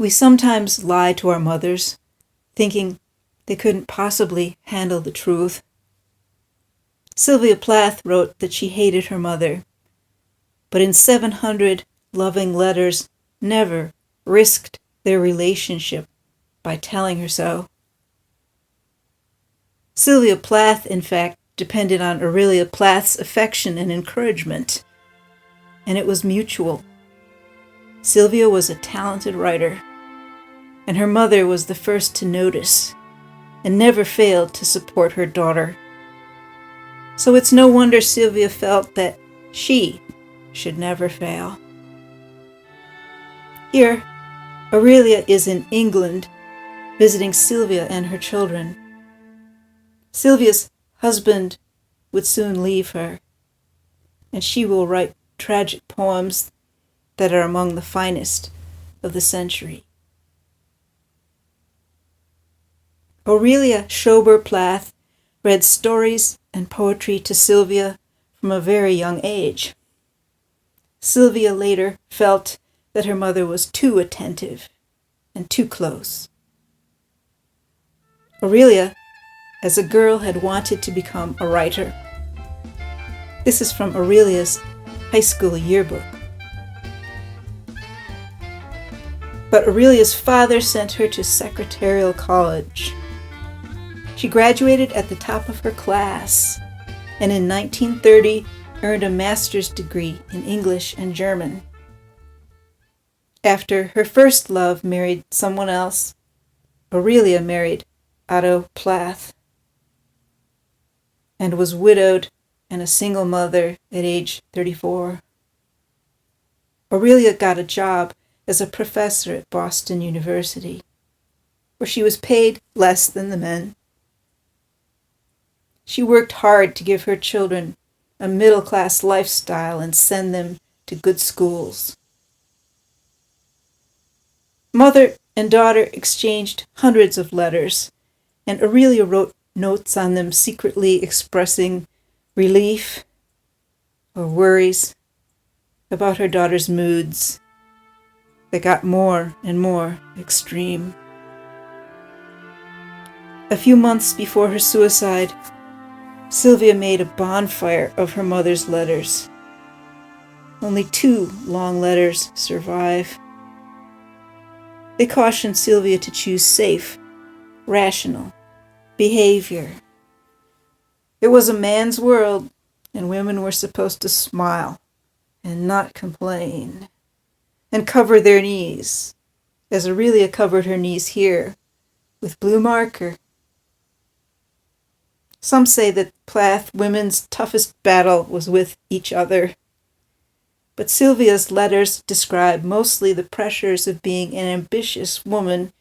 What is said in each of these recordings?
We sometimes lie to our mothers, thinking they couldn't possibly handle the truth. Sylvia Plath wrote that she hated her mother, but in 700 loving letters never risked their relationship by telling her so. Sylvia Plath, in fact, depended on Aurelia Plath's affection and encouragement, and it was mutual. Sylvia was a talented writer, and her mother was the first to notice and never failed to support her daughter. So it's no wonder Sylvia felt that she should never fail. Here, Aurelia is in England, visiting Sylvia and her children. Sylvia's husband would soon leave her, and she will write tragic poems that are among the finest of the century. Aurelia Plath read stories and poetry to Sylvia from a very young age. Sylvia later felt that her mother was too attentive and too close. Aurelia, as a girl, had wanted to become a writer. This is from Aurelia's high school yearbook. But Aurelia's father sent her to secretarial college. She graduated at the top of her class, and in 1930 earned a master's degree in English and German. After her first love married someone else, Aurelia married Aurelia Plath and was widowed and a single mother at age 34. Aurelia got a job as a professor at Boston University, where she was paid less than the men. She worked hard to give her children a middle-class lifestyle and send them to good schools. Mother and daughter exchanged hundreds of letters, and Aurelia wrote notes on them secretly expressing relief or worries about her daughter's moods that got more and more extreme. A few months before her suicide, Sylvia made a bonfire of her mother's letters. Only 2 long letters survive. They cautioned Sylvia to choose safe, rational behavior. It was a man's world, and women were supposed to smile and not complain, and cover their knees, as Aurelia covered her knees here with blue marker. Some say that Plath women's toughest battle was with each other, but Sylvia's letters describe mostly the pressures of being an ambitious woman,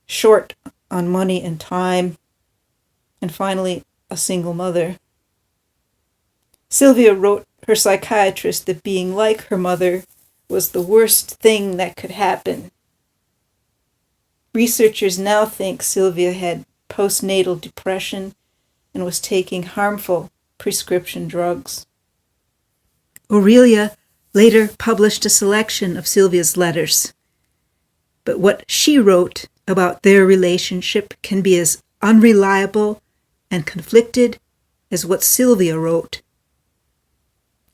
short on money and time, and finally a single mother. Sylvia wrote her psychiatrist that being like her mother was the worst thing that could happen. Researchers now think Sylvia had postnatal depression and was taking harmful prescription drugs. Aurelia later published a selection of Sylvia's letters, but what she wrote about their relationship can be as unreliable and conflicted as what Sylvia wrote.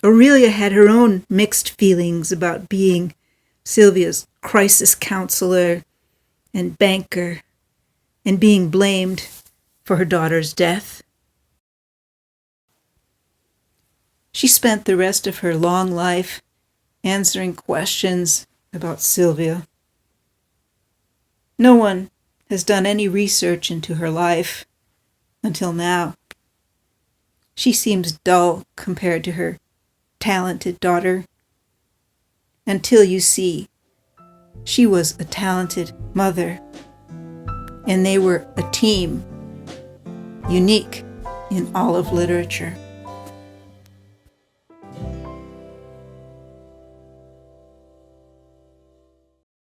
Aurelia had her own mixed feelings about being Sylvia's crisis counselor and banker and being blamed for her daughter's death. She spent the rest of her long life answering questions about Sylvia. No one has done any research into her life until now. She seems dull compared to her talented daughter, until you see she was a talented mother, and they were a team unique in all of literature.